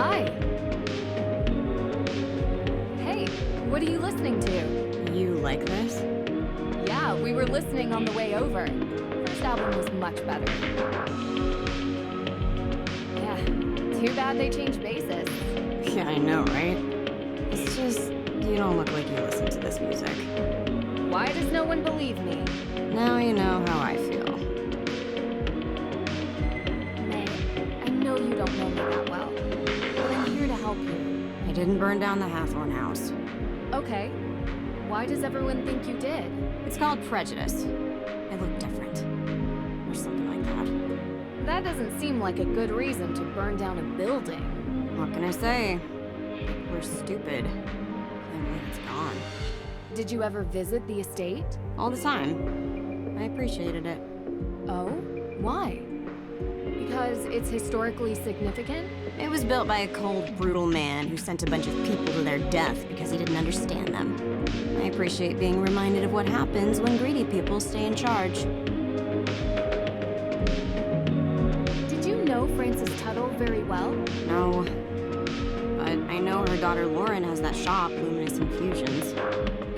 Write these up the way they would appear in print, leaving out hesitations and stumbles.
Hi. Hey, what are you listening to? You like this? Yeah, we were listening on the way over. First album was much better. Yeah, too bad they changed bases. Yeah, I know, right? It's just, you don't look like you listen to this music. Why does no one believe me? Now you know how I feel. Mei, I know you don't know me that well, but I'm here to help you. I didn't burn down the Hathorne House. Okay. Why does everyone think you did? It's called prejudice. I look different. Or something like that. That doesn't seem like a good reason to burn down a building. What can I say? We're stupid. Can't believe it's gone. Did you ever visit the estate? All the time. I appreciated it. Oh? Why? Because it's historically significant? It was built by a cold, brutal man who sent a bunch of people to their death because he didn't understand them. I appreciate being reminded of what happens when greedy people stay in charge. Did you know Frances Tuttle very well? No. But I know her daughter Lauren has that shop, Luminous Infusions.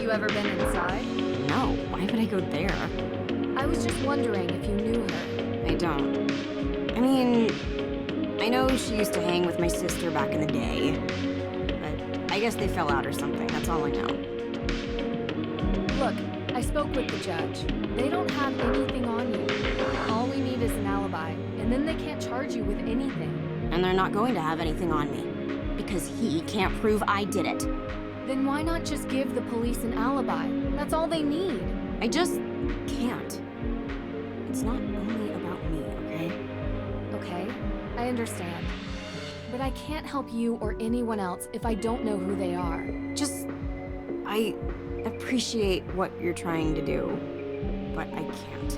You ever been inside? No, why would I go there? I was just wondering if you knew her. I don't. I mean, I know she used to hang with my sister back in the day. But I guess they fell out or something, that's all I know. Look, I spoke with the judge. They don't have anything on you. All we need is an alibi, and then they can't charge you with anything. And they're not going to have anything on me. Because he can't prove I did it. Then why not just give the police an alibi? That's all they need. I just can't. It's not only about me, okay? Okay, I understand. But I can't help you or anyone else if I don't know who they are. I appreciate what you're trying to do, but I can't.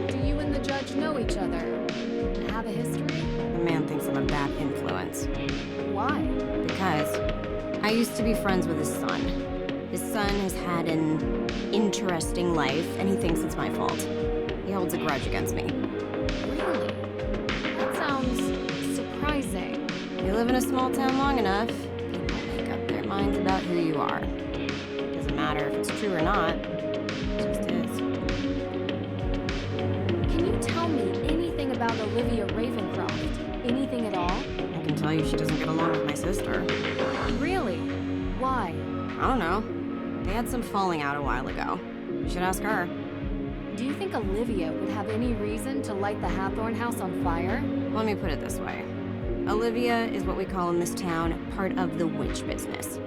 Do you and the judge know each other? Have a history? The man thinks I'm a bad influence. Why? Because I used to be friends with his son. His son has had an interesting life, and he thinks it's my fault. He holds a grudge against me. Really? That sounds surprising. You live in a small town long enough, people make up their minds about who you are. Doesn't matter if it's true or not, it just is. Can you tell me anything about Olivia Ravencroft? Anything at all? I can tell you she doesn't get along with my sister. Really? Why? I don't know. They had some falling out a while ago. You should ask her. Do you think Olivia would have any reason to light the Hathorne House on fire? Let me put it this way. Olivia is what we call in this town part of the witch business.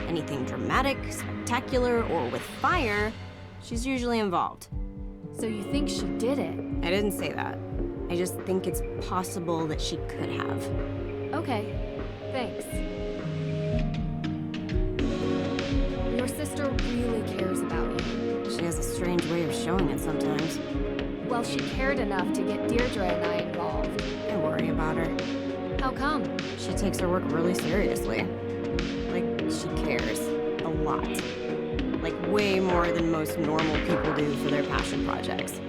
Anything dramatic, spectacular, or with fire, she's usually involved. So you think she did it? I didn't say that. I just think it's possible that she could have. Okay, thanks. Your sister really cares about you. She has a strange way of showing it sometimes. Well, she cared enough to get Deirdre and I involved. I worry about her. How come? She takes her work really seriously. Like, she cares. A lot. Like, way more than most normal people do for their passion projects.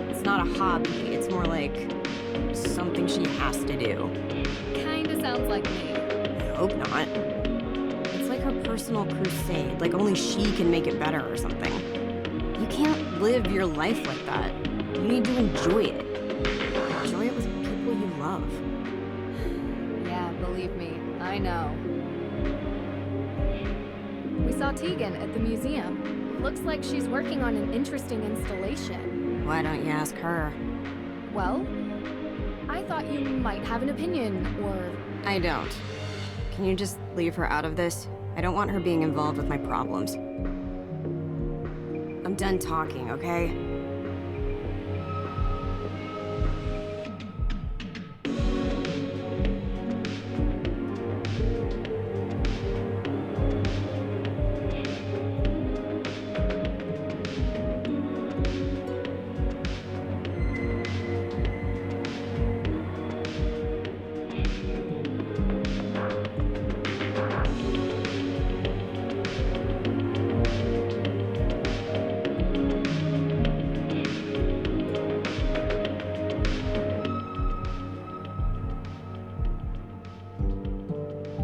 It's not a hobby, it's more like something she has to do. Kinda sounds like me. I hope not. It's like her personal crusade, like only she can make it better or something. You can't live your life like that. You need to enjoy it. Enjoy it with people you love. Yeah, believe me, I know. We saw Tegan at the museum. Looks like she's working on an interesting installation. Why don't you ask her? Well, I thought you might have an opinion, or... I don't. Can you just leave her out of this? I don't want her being involved with my problems. I'm done talking, okay?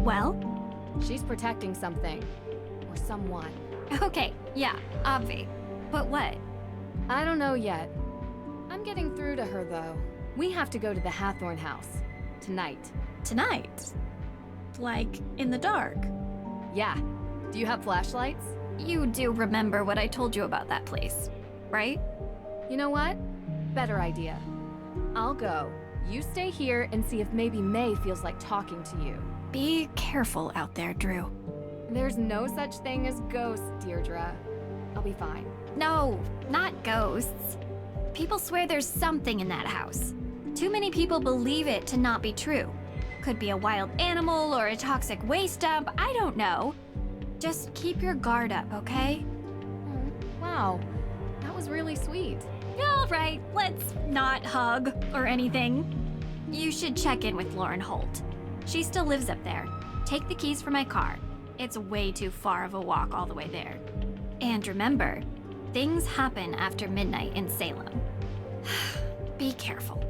Well? She's protecting something. Or someone. Okay, yeah, obvi. But what? I don't know yet. I'm getting through to her, though. We have to go to the Hathorne House. Tonight. Tonight? Like, in the dark? Yeah. Do you have flashlights? You do remember what I told you about that place, right? You know what? Better idea. I'll go. You stay here and see if maybe Mei feels like talking to you. Be careful out there, Drew. There's no such thing as ghosts, Deirdre. I'll be fine. No, not ghosts. People swear there's something in that house. Too many people believe it to not be true. Could be a wild animal or a toxic waste dump, I don't know. Just keep your guard up, okay? Wow. That was really sweet. All right, let's not hug or anything. You should check in with Lauren Holt. She still lives up there. Take the keys for my car. It's way too far of a walk all the way there. And remember, things happen after midnight in Salem. Be careful.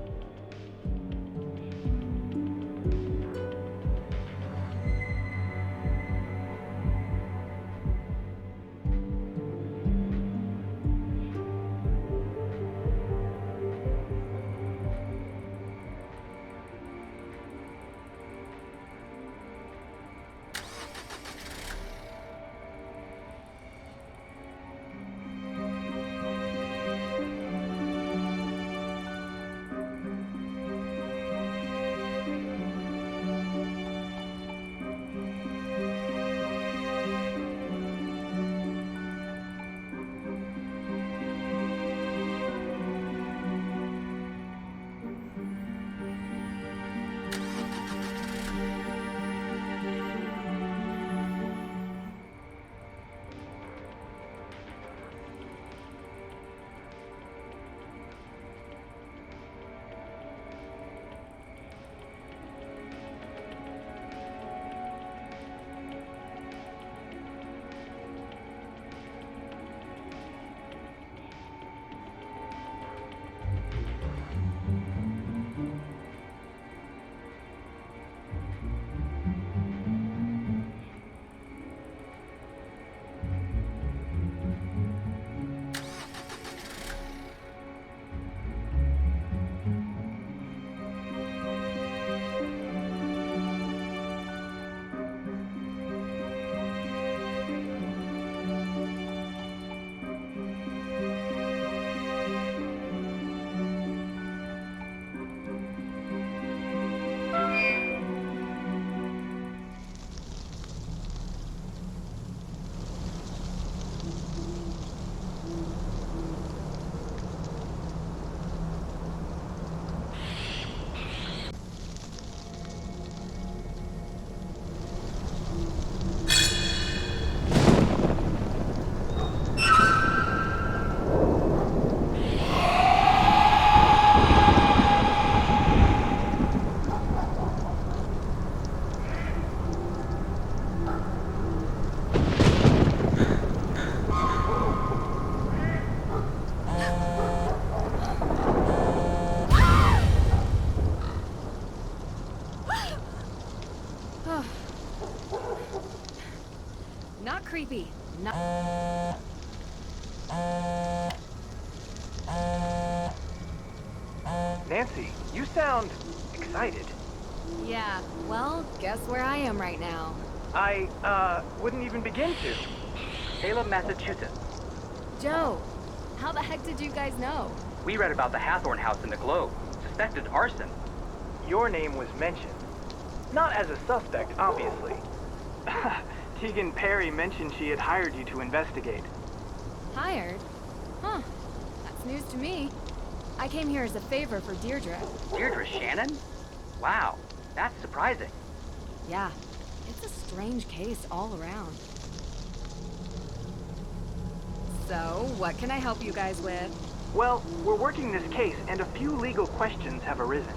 Not creepy. Not... Nancy, you sound excited. Yeah, well, guess where I am right now. I, wouldn't even begin to. Salem, Massachusetts. Joe, how the heck did you guys know? We read about the Hathorne House in the Globe. Suspected arson. Your name was mentioned. Not as a suspect, obviously. Tegan Parry mentioned she had hired you to investigate. Hired? Huh. That's news to me. I came here as a favor for Deirdre. Deirdre Shannon? Wow, that's surprising. Yeah, it's a strange case all around. So, what can I help you guys with? Well, we're working this case, and a few legal questions have arisen.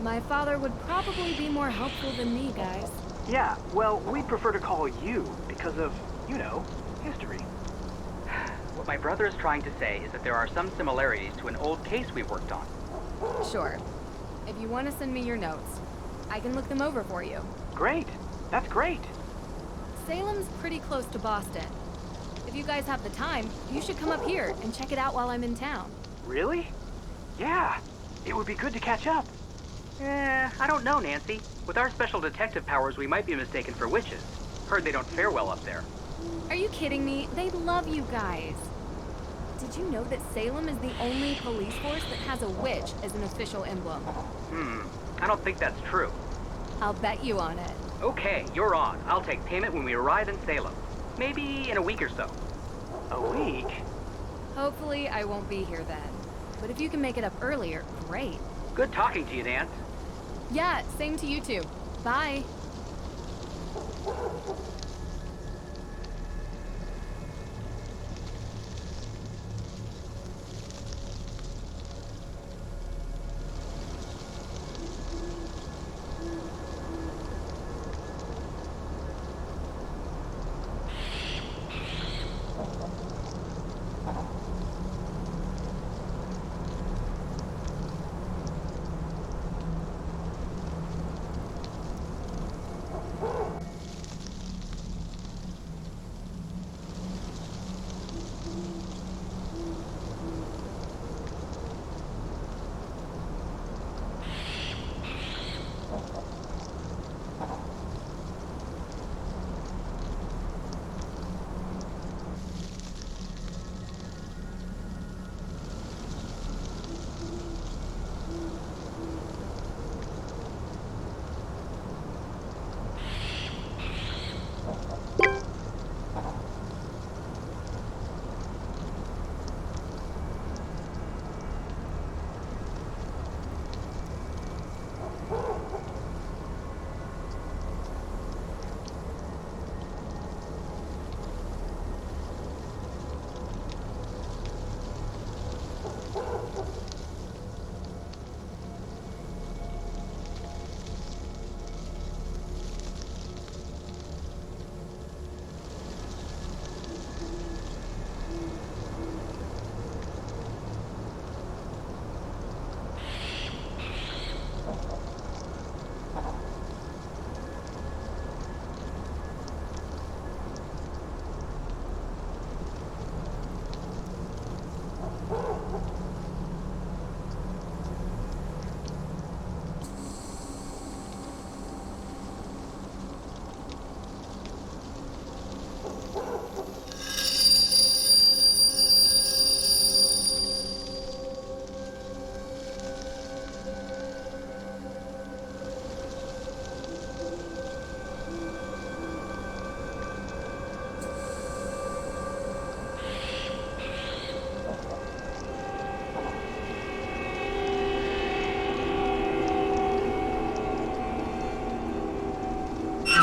My father would probably be more helpful than me, guys. Yeah, well, we'd prefer to call you because of, you know, history. What my brother is trying to say is that there are some similarities to an old case we worked on. Sure. If you want to send me your notes, I can look them over for you. Great. That's great. Salem's pretty close to Boston. If you guys have the time, you should come up here and check it out while I'm in town. Really? Yeah. It would be good to catch up. I don't know, Nancy. With our special detective powers, we might be mistaken for witches. Heard they don't fare well up there. Are you kidding me? They love you guys. Did you know that Salem is the only police force that has a witch as an official emblem? I don't think that's true. I'll bet you on it. Okay, you're on. I'll take payment when we arrive in Salem. Maybe in a week or so. A week? Hopefully I won't be here then. But if you can make it up earlier, great. Good talking to you, Nance. Yeah, same to you two. Bye.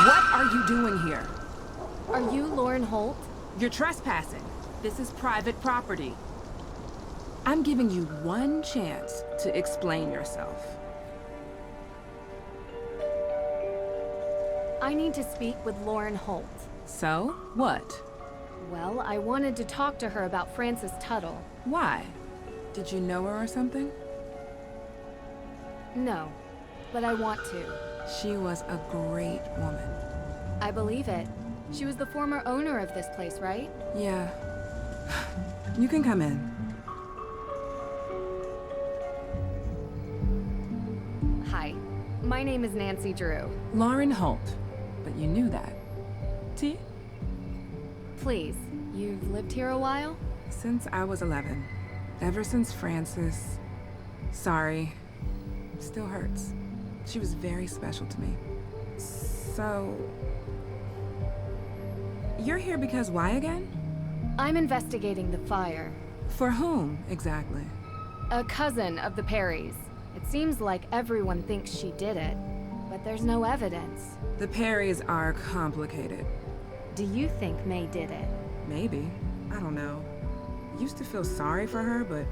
What are you doing here? Are you Lauren Holt? You're trespassing. This is private property. I'm giving you one chance to explain yourself. I need to speak with Lauren Holt. So, what? Well, I wanted to talk to her about Frances Tuttle. Why? Did you know her or something? No, but I want to. She was a great woman. I believe it. She was the former owner of this place, right? Yeah. You can come in. Hi, my name is Nancy Drew. Lauren Holt. But you knew that. T? Please, you've lived here a while? Since I was 11. Ever since Frances. Sorry. Still hurts. She was very special to me. So... You're here because why again? I'm investigating the fire. For whom, exactly? A cousin of the Parrys. It seems like everyone thinks she did it, but there's no evidence. The Parrys are complicated. Do you think Mei did it? Maybe. I don't know. Used to feel sorry for her, but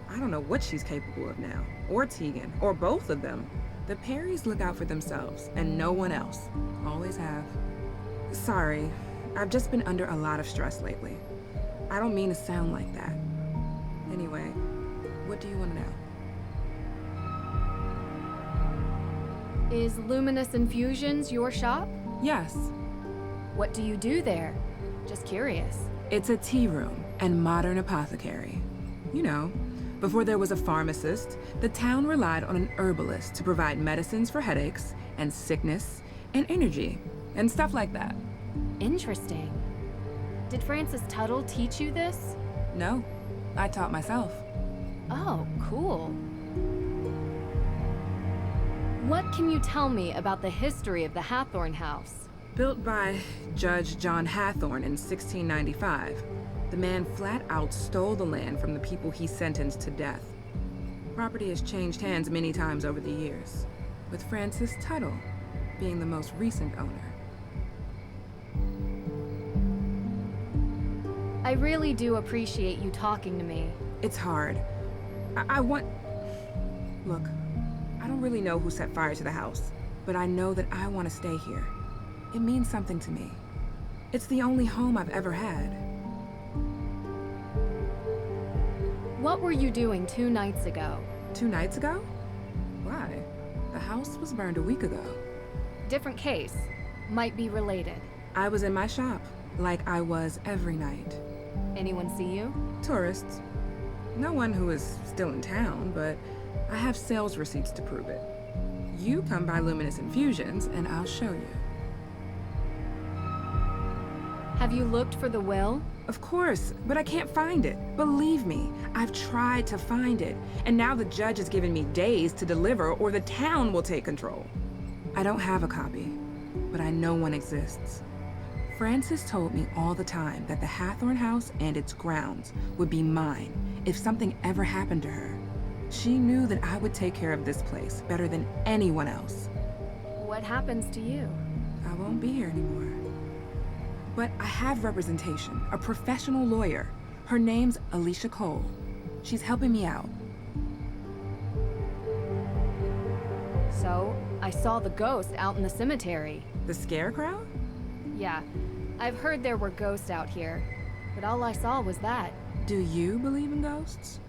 I don't know what she's capable of now. Or Tegan, or both of them. The Parrys look out for themselves, and no one else. Always have. Sorry, I've just been under a lot of stress lately. I don't mean to sound like that. Anyway, what do you want to know? Is Luminous Infusions your shop? Yes, What do you do there? Just curious. it's a tea room and modern apothecary. You know, before there was a pharmacist, the town relied on an herbalist to provide medicines for headaches and sickness and energy and stuff like that. Interesting. Did Frances Tuttle teach you this? No, I taught myself. Oh, cool. What can you tell me about the history of the Hathorne House? Built by Judge John Hathorne in 1695, the man flat out stole the land from the people he sentenced to death. Property has changed hands many times over the years, with Frances Tuttle being the most recent owner. I really do appreciate you talking to me. It's hard. Look, I don't really know who set fire to the house, but I know that I want to stay here. It means something to me. It's the only home I've ever had. What were you doing 2 nights ago? 2 nights ago? Why? The house was burned a week ago. Different case. Might be related. I was in my shop, like I was every night. Anyone see you? Tourists. No one who is still in town, but I have sales receipts to prove it. You come by Luminous Infusions, and I'll show you. Have you looked for the will? Of course, but I can't find it. Believe me, I've tried to find it, and now the judge has given me days to deliver or the town will take control. I don't have a copy, but I know one exists. Frances told me all the time that the Hathorne House and its grounds would be mine if something ever happened to her. She knew that I would take care of this place better than anyone else. What happens to you? I won't be here anymore. But I have representation, a professional lawyer. Her name's Alicia Cole. She's helping me out. So, I saw the ghost out in the cemetery. The scarecrow? Yeah, I've heard there were ghosts out here, but all I saw was that. Do you believe in ghosts?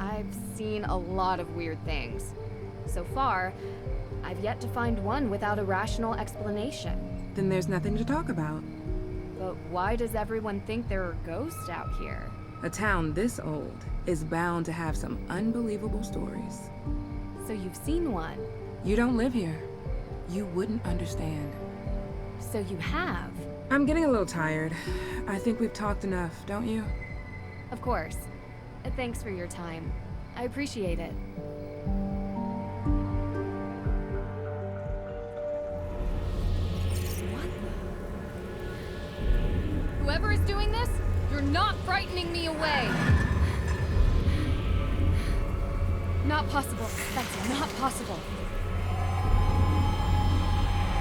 I've seen a lot of weird things. So far, I've yet to find one without a rational explanation. Then there's nothing to talk about. But why does everyone think there are ghosts out here? A town this old is bound to have some unbelievable stories. So you've seen one? You don't live here. You wouldn't understand. So you have? I'm getting a little tired. I think we've talked enough, don't you? Of course. Thanks for your time. I appreciate it. What the? Whoever is doing this, you're not frightening me away. Not possible. That's not possible.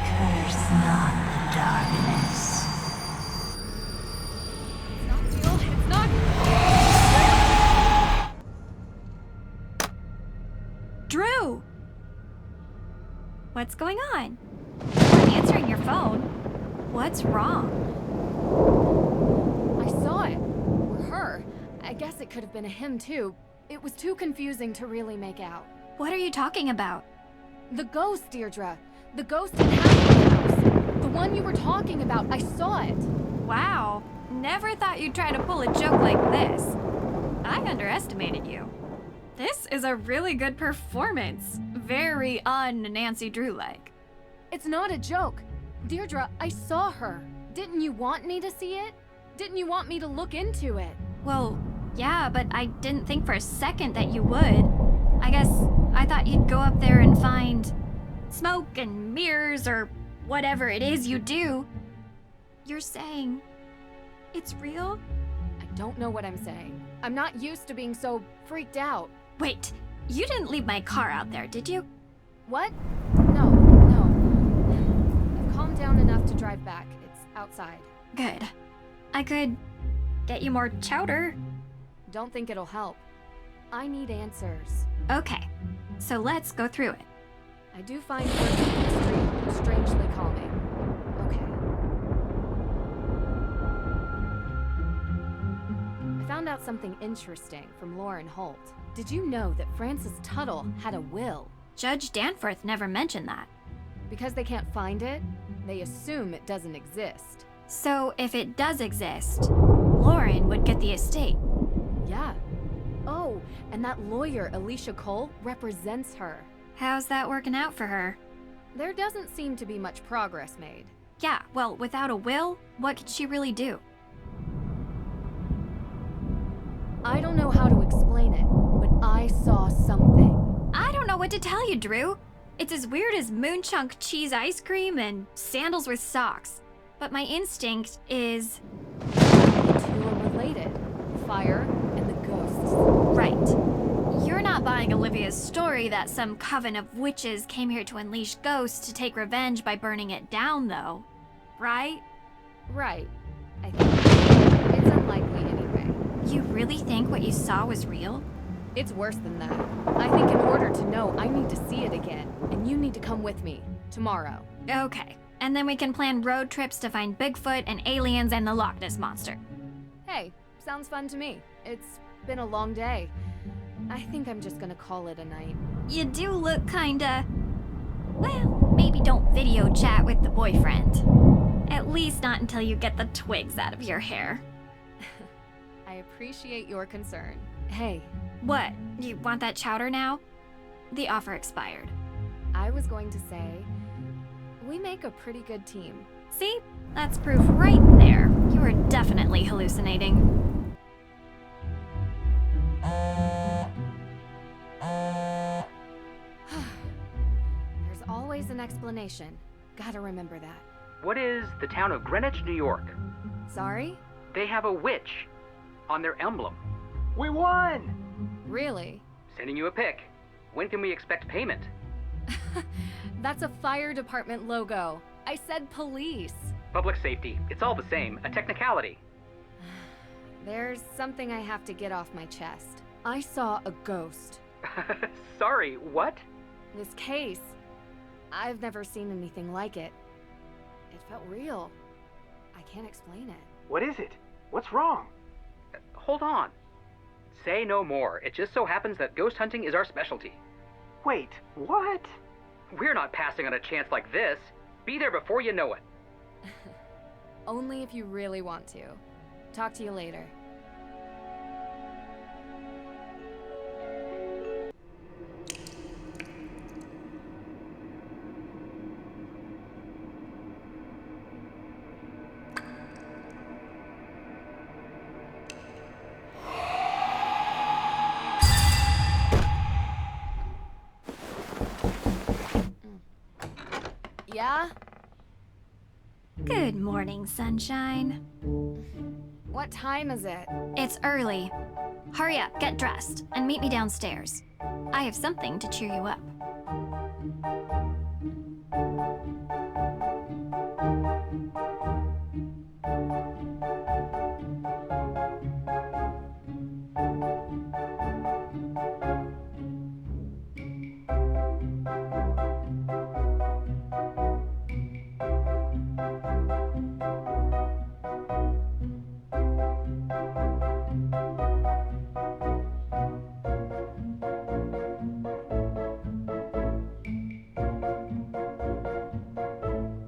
Curse not the darkness. It's not real. It's not. Drew! What's going on? You're not answering your phone. What's wrong? I saw it. Or her. I guess it could have been a him too. It was too confusing to really make out. What are you talking about? The ghost, Deirdre. The ghost in Hathorne House. The one you were talking about. I saw it. Wow. Never thought you'd try to pull a joke like this. I underestimated you. This is a really good performance. Very un-Nancy Drew-like. It's not a joke. Deirdre, I saw her. Didn't you want me to see it? Didn't you want me to look into it? Well, yeah, but I didn't think for a second that you would. I guess I thought you'd go up there and find smoke and mirrors or whatever it is you do. You're saying it's real? I don't know what I'm saying. I'm not used to being so freaked out. Wait, you didn't leave my car out there, did you? What? No. I've calmed down enough to drive back. It's outside. Good. I could get you more chowder. Don't think it'll help. I need answers. Okay, so let's go through it. I do find working on the street strangely calming. Okay. I found out something interesting from Lauren Holt. Did you know that Frances Tuttle had a will? Judge Danforth never mentioned that. Because they can't find it, they assume it doesn't exist. So if it does exist, Lauren would get the estate. Yeah. Oh, and that lawyer, Alicia Cole, represents her. How's that working out for her? There doesn't seem to be much progress made. Yeah, well, without a will, what could she really do? I don't know how to explain it, but I saw something. I don't know what to tell you, Drew. It's as weird as moon chunk cheese ice cream and sandals with socks. But my instinct is... The two are related. Fire and the ghosts. right. You're not buying Olivia's story that some coven of witches came here to unleash ghosts to take revenge by burning it down, though. Right? Right. I think. It's unlikely anyway. You really think what you saw was real? It's worse than that. I think in order to know, I need to see it again. And you need to come with me. Tomorrow. Okay. And then we can plan road trips to find Bigfoot and aliens and the Loch Ness Monster. Hey, sounds fun to me. It's been a long day. I think I'm just gonna call it a night. You do look kinda... Well, maybe don't video chat with the boyfriend. At least not until you get the twigs out of your hair. I appreciate your concern. Hey, What? You want that chowder now? The offer expired. I was going to say, we make a pretty good team. See? That's proof right there. You are definitely hallucinating. There's always an explanation. Gotta remember that. What is the town of Greenwich, New York? Sorry? They have a witch on their emblem. We won! Really? Sending you a pic. When can we expect payment? That's a fire department logo. I said police. Public safety. It's all the same. A technicality. There's something I have to get off my chest. I saw a ghost. Sorry, what? This case, I've never seen anything like it. It felt real. I can't explain it. What is it? What's wrong? Hold on. Say no more. It just so happens that ghost hunting is our specialty. Wait, what? We're not passing on a chance like this. Be there before you know it. Only if you really want to. Talk to you later. Yeah? Good morning, sunshine. What time is it? It's early. Hurry up, get dressed, and meet me downstairs. I have something to cheer you up.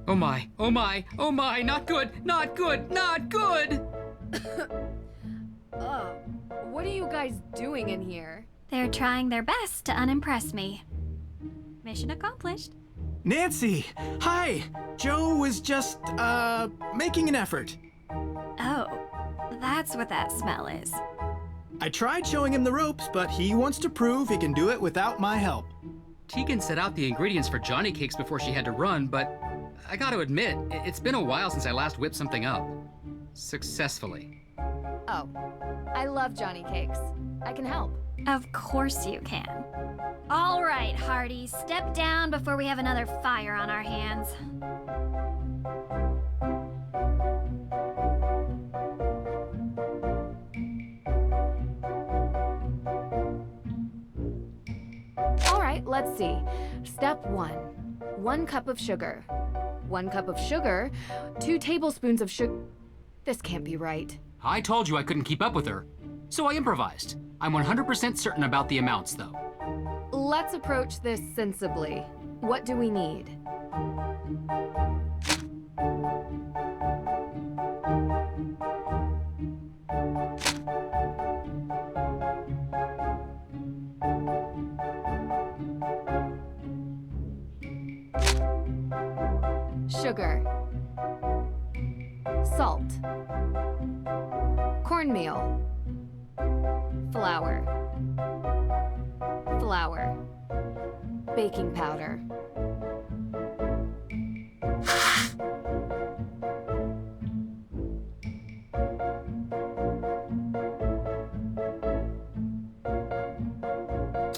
Oh my, oh my, oh my, not good, not good, not good! What are you guys doing in here? They're trying their best to unimpress me. Mission accomplished. Nancy! Hi! Joe was just, making an effort. Oh, that's what that smell is. I tried showing him the ropes, but he wants to prove he can do it without my help. Tegan set out the ingredients for Johnny cakes before she had to run, but I gotta admit, it's been a while since I last whipped something up. Successfully. Oh, I love Johnny Cakes. I can help. Of course you can. All right, Hardy, step down before we have another fire on our hands. All right, let's see. Step 1. 1 cup of sugar. 1 cup of sugar, 2 tablespoons of sugar. This can't be right. I told you I couldn't keep up with her, so I improvised. I'm 100% certain about the amounts, though. Let's approach this sensibly. What do we need? Sugar, salt, cornmeal, flour, baking powder,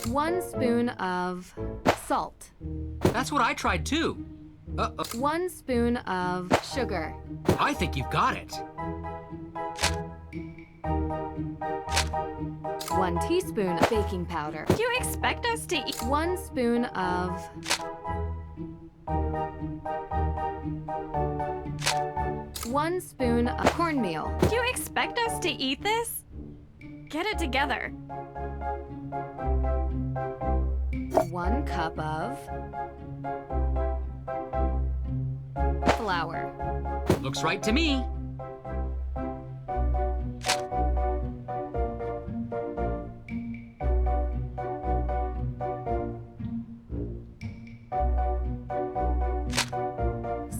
one spoon of salt. That's what I tried too. Uh-oh. 1 spoon of sugar. I think you've got it. 1 teaspoon of baking powder. You expect us to eat? 1 spoon of... one spoon of cornmeal. You expect us to eat this? Get it together. 1 cup of... flour. Looks right to me.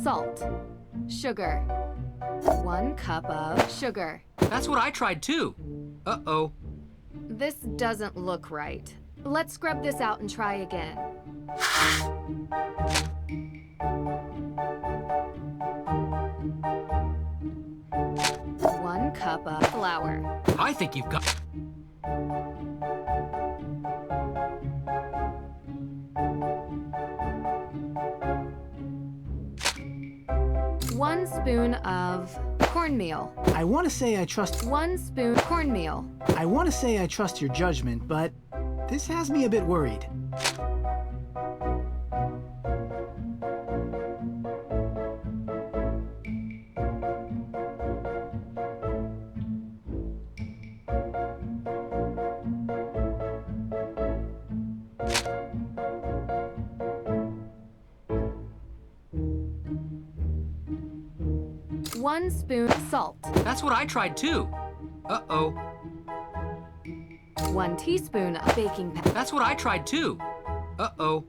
Salt. Sugar. 1 cup of sugar. That's what I tried too. Uh-oh. This doesn't look right. Let's scrub this out and try again. One cup of flour. I think you've got... One spoon of cornmeal. I want to say I trust... 1 spoon cornmeal. I want to say I trust your judgment, but this has me a bit worried. One spoon salt. That's what I tried too. Uh-oh. 1 teaspoon of baking powder. That's what I tried too. Uh-oh.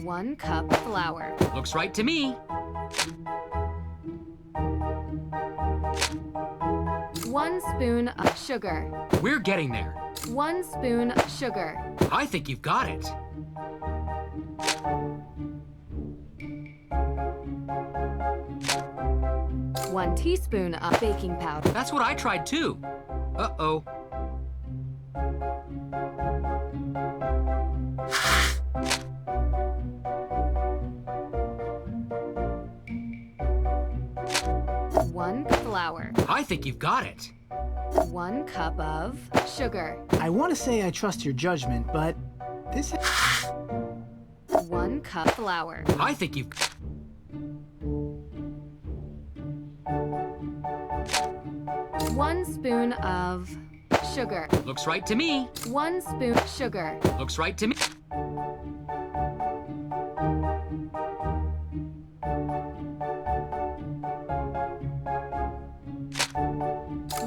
One cup flour. Looks right to me. 1 spoon of sugar. We're getting there. 1 spoon of sugar. I think you've got it. One teaspoon of baking powder. That's what I tried too. Uh-oh. One flour. I think you've got it. 1 cup of sugar. I want to say I trust your judgment, but this... 1 cup flour. I think you've... One spoon of sugar. Looks right to me. 1 spoon sugar. Looks right to me.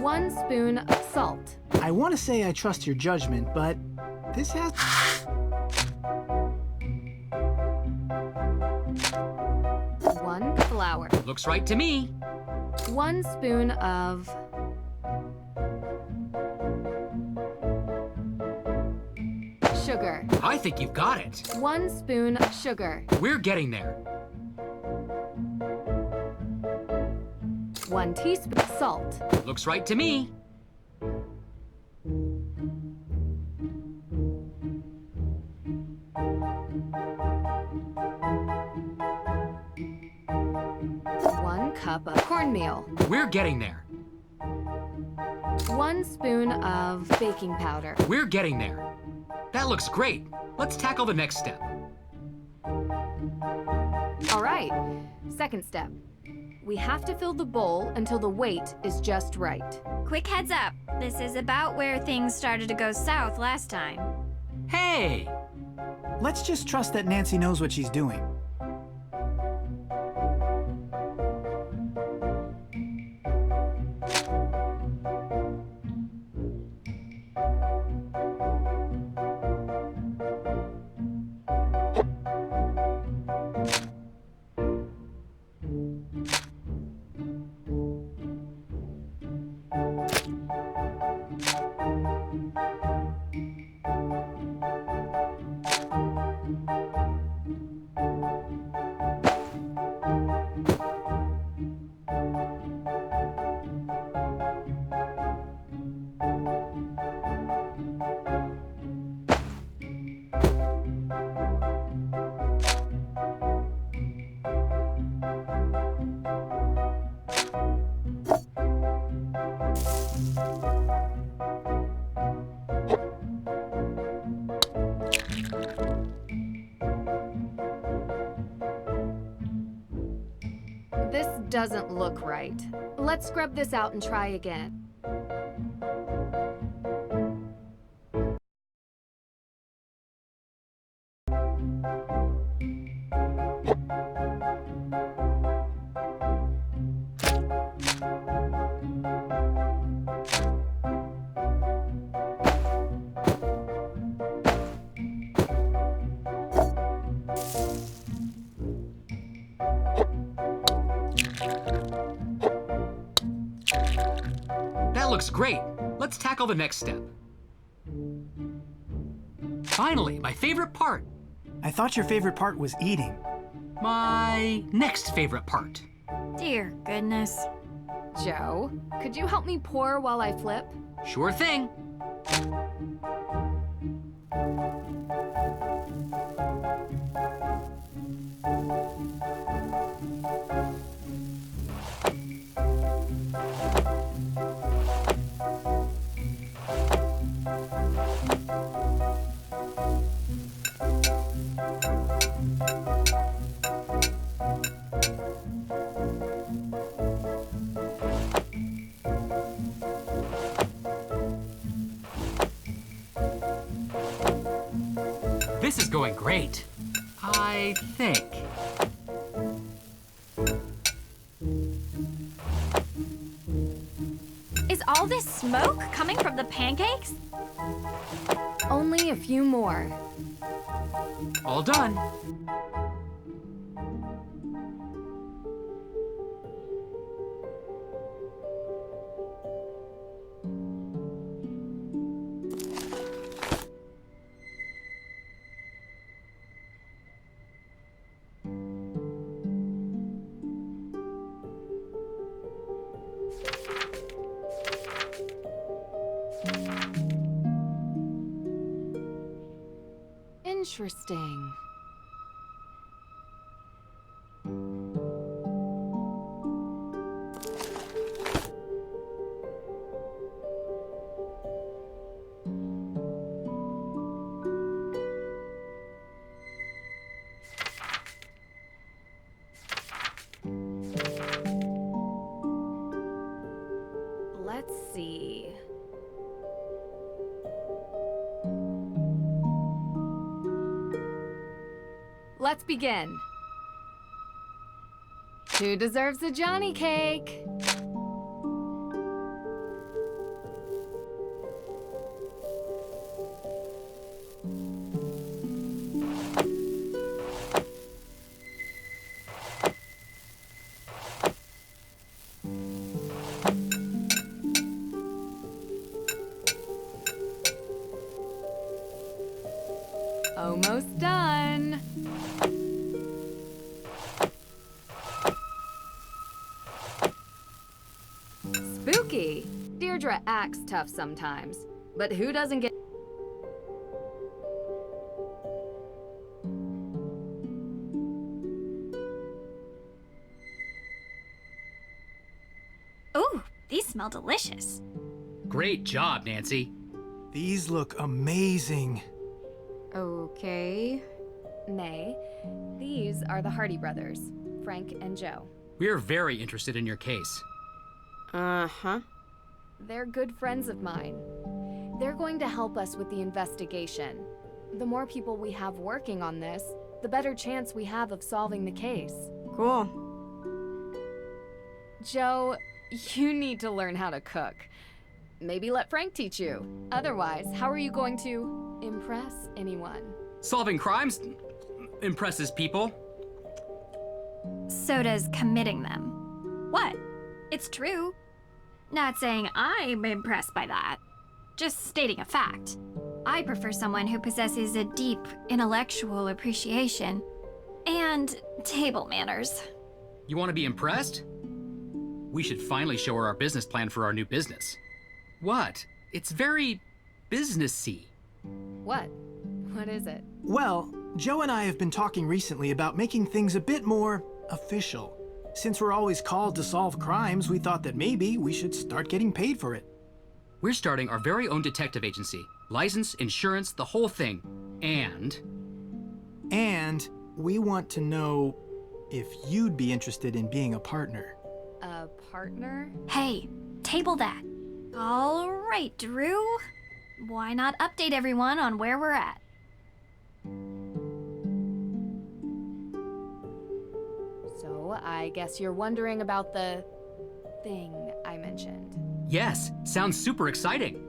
One spoon of salt. I want to say I trust your judgment, but this has... 1 flour. Looks right to me. 1 spoon of sugar. I think you've got it. 1 spoon sugar. We're getting there. 1 teaspoon salt. Looks right to me. One cup of cornmeal. We're getting there. 1 spoon of baking powder. We're getting there. That looks great. Let's tackle the next step. All right, second step. We have to fill the bowl until the weight is just right. Quick heads up. This is about where things started to go south last time. Hey! Let's just trust that Nancy knows what she's doing. This doesn't look right. Let's scrub this out and try again. That looks great. Let's tackle the next step. Finally, my favorite part. I thought your favorite part was eating. My next favorite part. Dear goodness. Joe, could you help me pour while I flip? Sure thing. This is going great. I think. Is all this smoke coming from the pancakes? Only a few more. All done. Interesting. Let's see. Let's begin. Who deserves a Johnny cake? Almost done. Spooky. Deirdre acts tough sometimes, but who doesn't get... Ooh, these smell delicious. Great job, Nancy. These look amazing. Okay. May, these are the Hardy brothers, Frank and Joe. We're very interested in your case. Uh-huh. They're good friends of mine. They're going to help us with the investigation. The more people we have working on this, the better chance we have of solving the case. Cool. Joe, you need to learn how to cook. Maybe let Frank teach you. Otherwise, how are you going to impress anyone? Solving crimes impresses people. So does committing them. What? It's true. Not saying I'm impressed by that. Just stating a fact. I prefer someone who possesses a deep intellectual appreciation and table manners. You want to be impressed? We should finally show her our business plan for our new business. What? It's very businessy. What? What is it? Well, Joe and I have been talking recently about making things a bit more official. Since we're always called to solve crimes, we thought that maybe we should start getting paid for it. We're starting our very own detective agency. License, insurance, the whole thing. And we want to know if you'd be interested in being a partner. A partner? Hey, table that. All right, Drew. Why not update everyone on where we're at? So, I guess you're wondering about the thing I mentioned. yes, sounds super exciting.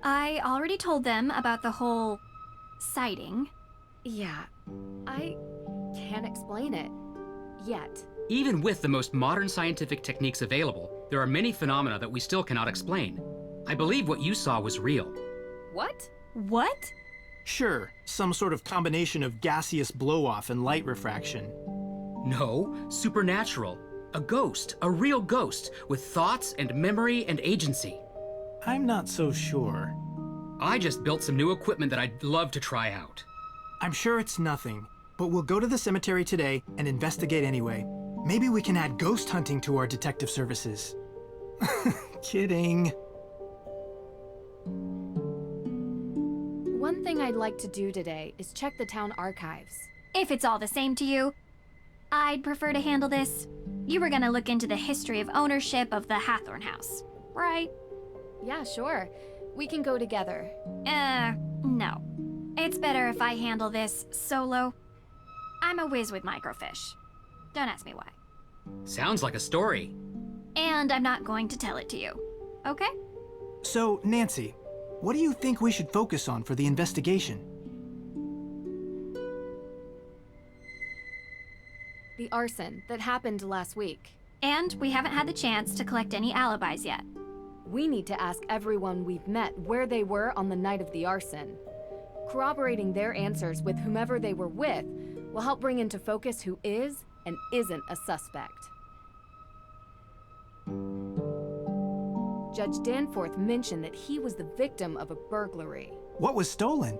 I already told them about the whole sighting. Yeah, I can't explain it. Yet. Even with the most modern scientific techniques available, there are many phenomena that we still cannot explain. I believe what you saw was real. What? What? Sure, some sort of combination of gaseous blow-off and light refraction. No, supernatural. A ghost, a real ghost, with thoughts and memory and agency. I'm not so sure. I just built some new equipment that I'd love to try out. I'm sure it's nothing, but we'll go to the cemetery today and investigate anyway. Maybe we can add ghost hunting to our detective services. Kidding. One thing I'd like to do today is check the town archives. If it's all the same to you, I'd prefer to handle this. You were gonna look into the history of ownership of the Hathorne House, right? Yeah, sure. We can go together. No. It's better if I handle this solo. I'm a whiz with microfiche. Don't ask me why. Sounds like a story. And I'm not going to tell it to you, okay? So, Nancy, what do you think we should focus on for the investigation? The arson that happened last week. And we haven't had the chance to collect any alibis yet. We need to ask everyone we've met where they were on the night of the arson. Corroborating their answers with whomever they were with will help bring into focus who is and isn't a suspect. Judge Danforth mentioned that he was the victim of a burglary. What was stolen?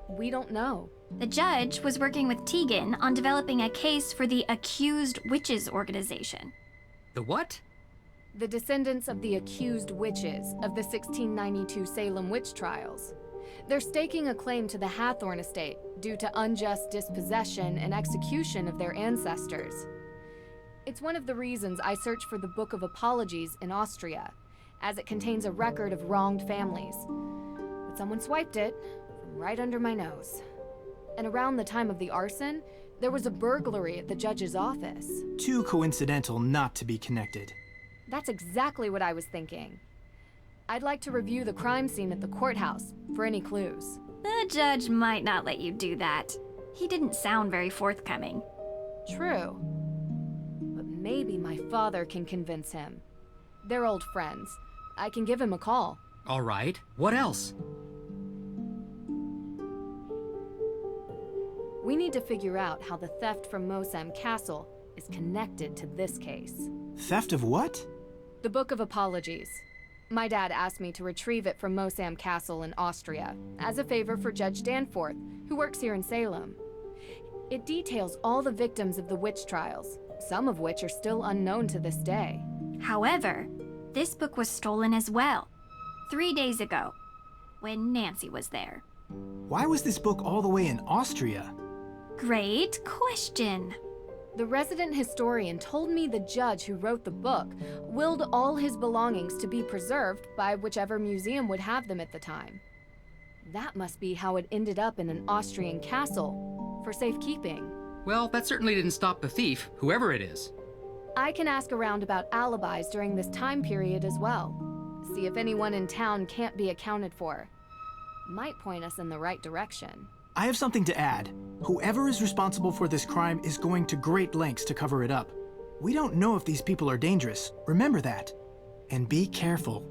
We don't know. The judge was working with Tegan on developing a case for the Accused Witches organization. The what? The descendants of the accused witches of the 1692 Salem witch trials. They're staking a claim to the Hathorne estate due to unjust dispossession and execution of their ancestors. It's one of the reasons I searched for the Book of Apologies in Austria, as it contains a record of wronged families. But someone swiped it from right under my nose. And around the time of the arson, there was a burglary at the judge's office. Too coincidental not to be connected. That's exactly what I was thinking. I'd like to review the crime scene at the courthouse for any clues. The judge might not let you do that. He didn't sound very forthcoming. True. But maybe my father can convince him. They're old friends. I can give him a call. All right, what else? We need to figure out how the theft from Mosam Castle is connected to this case. Theft of what? The Book of Apologies. My dad asked me to retrieve it from Mosam Castle in Austria, as a favor for Judge Danforth, who works here in Salem. It details all the victims of the witch trials, some of which are still unknown to this day. However, this book was stolen as well. 3 days ago, when Nancy was there. Why was this book all the way in Austria? Great question. The resident historian told me the judge who wrote the book willed all his belongings to be preserved by whichever museum would have them at the time. That must be how it ended up in an Austrian castle, for safekeeping. Well, that certainly didn't stop the thief, whoever it is. I can ask around about alibis during this time period as well. See if anyone in town can't be accounted for. Might point us in the right direction. I have something to add. Whoever is responsible for this crime is going to great lengths to cover it up. We don't know if these people are dangerous. Remember that. And be careful.